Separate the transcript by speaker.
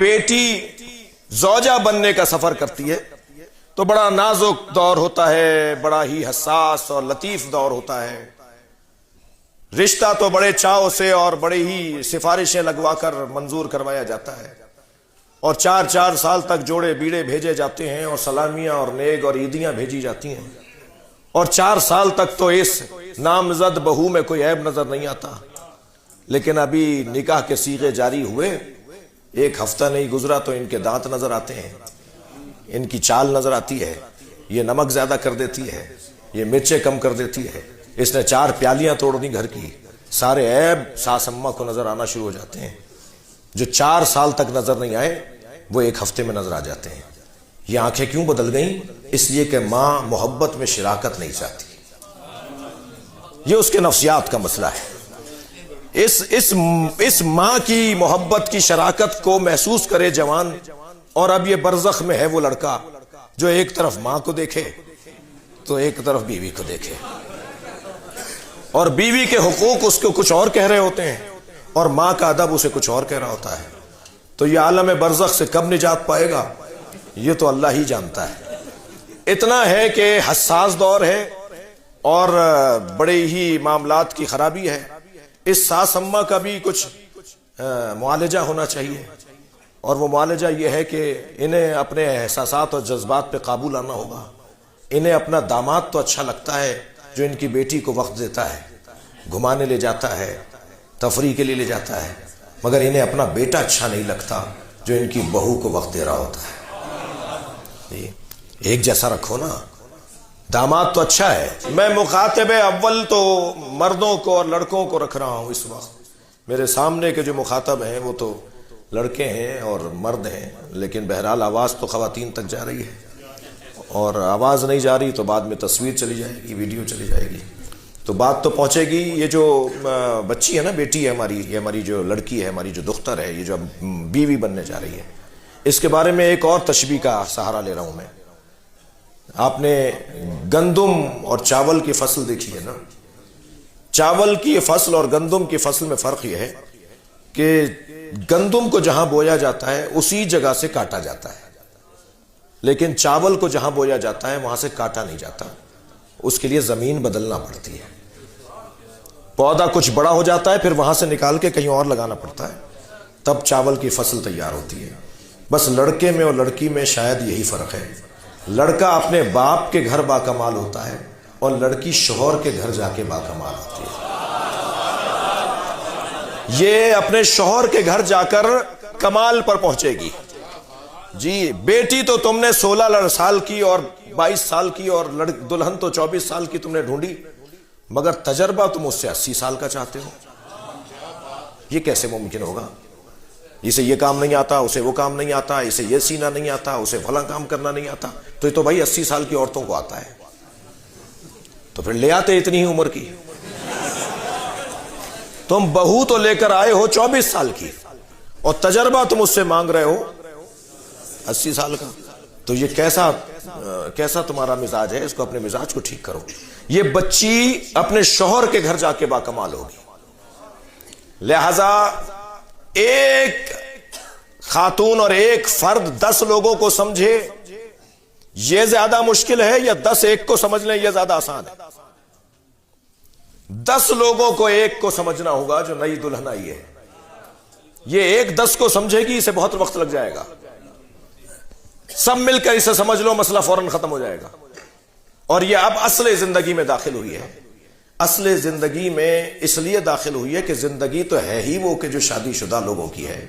Speaker 1: بیٹی زوجہ بننے کا سفر کرتی ہے تو بڑا نازک دور ہوتا ہے، بڑا ہی حساس اور لطیف دور ہوتا ہے۔ رشتہ تو بڑے چاؤ سے اور بڑے ہی سفارشیں لگوا کر منظور کروایا جاتا ہے، اور 4 سال تک جوڑے بیڑے بھیجے جاتے ہیں، اور سلامیاں اور نیک اور عیدیاں بھیجی جاتی ہیں، اور 4 سال تک تو اس نامزد بہو میں کوئی عیب نظر نہیں آتا۔ لیکن ابھی نکاح کے صیغے جاری ہوئے، 1 ہفتہ نہیں گزرا تو ان کے دانت نظر آتے ہیں، ان کی چال نظر آتی ہے، یہ نمک زیادہ کر دیتی ہے، یہ مرچیں کم کر دیتی ہے، اس نے 4 پیالیاں توڑ دی گھر کی۔ سارے عیب ساس اماں کو نظر آنا شروع ہو جاتے ہیں۔ جو 4 سال تک نظر نہیں آئے وہ 1 ہفتے میں نظر آ جاتے ہیں۔ یہ آنکھیں کیوں بدل گئیں؟ اس لیے کہ ماں محبت میں شراکت نہیں چاہتی۔ یہ اس کے نفسیات کا مسئلہ ہے۔ اس ماں کی محبت کی شراکت کو محسوس کرے جوان، اور اب یہ برزخ میں ہے وہ لڑکا جو ایک طرف ماں کو دیکھے تو ایک طرف بیوی کو دیکھے، اور بیوی کے حقوق اس کو کچھ اور کہہ رہے ہوتے ہیں، اور ماں کا ادب اسے کچھ اور کہہ رہا ہوتا ہے۔ تو یہ عالم برزخ سے کب نجات پائے گا یہ تو اللہ ہی جانتا ہے۔ اتنا ہے کہ حساس دور ہے اور بڑے ہی معاملات کی خرابی ہے۔ اس ساس اماں کا بھی کچھ معالجہ ہونا چاہیے، اور وہ معالجہ یہ ہے کہ انہیں اپنے احساسات اور جذبات پہ قابو لانا ہوگا۔ انہیں اپنا داماد تو اچھا لگتا ہے جو ان کی بیٹی کو وقت دیتا ہے، گھمانے لے جاتا ہے، تفریح کے لیے لے جاتا ہے، مگر انہیں اپنا بیٹا اچھا نہیں لگتا جو ان کی بہو کو وقت دے رہا ہوتا ہے۔ ایک جیسا رکھو نا، داماد تو اچھا ہے۔ میں مخاطب اول تو مردوں کو اور لڑکوں کو رکھ رہا ہوں اس وقت۔ میرے سامنے کے جو مخاطب ہیں وہ تو لڑکے ہیں اور مرد ہیں، لیکن بہرحال آواز تو خواتین تک جا رہی ہے، اور آواز نہیں جا رہی تو بعد میں تصویر چلی جائے گی، ویڈیو چلی جائے گی، تو بات تو پہنچے گی۔ یہ جو بچی ہے نا، بیٹی ہے ہماری، یہ ہماری جو لڑکی ہے، ہماری جو دختر ہے، یہ جو بیوی بننے جا رہی ہے، اس کے بارے میں ایک اور تشبیہ کا سہارا لے رہا ہوں میں۔ آپ نے گندم اور چاول کی فصل دیکھی ہے نا؟ چاول کی فصل اور گندم کی فصل میں فرق یہ ہے کہ گندم کو جہاں بویا جاتا ہے اسی جگہ سے کاٹا جاتا ہے، لیکن چاول کو جہاں بویا جاتا ہے وہاں سے کاٹا نہیں جاتا، اس کے لیے زمین بدلنا پڑتی ہے۔ پودا کچھ بڑا ہو جاتا ہے، پھر وہاں سے نکال کے کہیں اور لگانا پڑتا ہے، تب چاول کی فصل تیار ہوتی ہے۔ بس لڑکے میں اور لڑکی میں شاید یہی فرق ہے۔ لڑکا اپنے باپ کے گھر باکمال ہوتا ہے، اور لڑکی شوہر کے گھر جا کے باکمال ہوتی ہے۔ یہ اپنے شوہر کے گھر جا کر کمال پر پہنچے گی۔ جی بیٹی تو تم نے 16 سال کی اور 22 سال کی، اور دلہن تو 24 سال کی تم نے ڈھونڈی، مگر تجربہ تم اس سے 80 سال کا چاہتے ہو۔ یہ کیسے ممکن ہوگا؟ اسے یہ کام نہیں آتا، اسے وہ کام نہیں آتا، اسے یہ سینا نہیں آتا، اسے فلاں کام کرنا نہیں آتا، تو یہ تو بھائی 80 سال کی عورتوں کو آتا ہے، تو پھر لے آتے اتنی ہی عمر کی۔ تم بہو تو لے کر آئے ہو 24 سال کی، اور تجربہ تم اس سے مانگ رہے ہو 80 سال کا، تو یہ کیسا تمہارا مزاج ہے؟ اس کو، اپنے مزاج کو ٹھیک کرو۔ یہ بچی اپنے شوہر کے گھر جا کے باکمال ہوگی۔ لہذا ایک خاتون اور ایک فرد 10 لوگوں کو سمجھے یہ زیادہ مشکل ہے، یا 10 ایک کو سمجھ لیں یہ زیادہ آسان ہے؟ 10 لوگوں کو ایک کو سمجھنا ہوگا جو نئی دلہن آئی ہے۔ یہ ایک 10 کو سمجھے گی، اسے بہت وقت لگ جائے گا۔ سب مل کر اسے سمجھ لو، مسئلہ فوراً ختم ہو جائے گا۔ اور یہ اب اصل زندگی میں داخل ہوئی ہے۔ اصل زندگی میں اس لیے داخل ہوئی ہے کہ زندگی تو ہے ہی وہ کہ جو شادی شدہ لوگوں کی ہے۔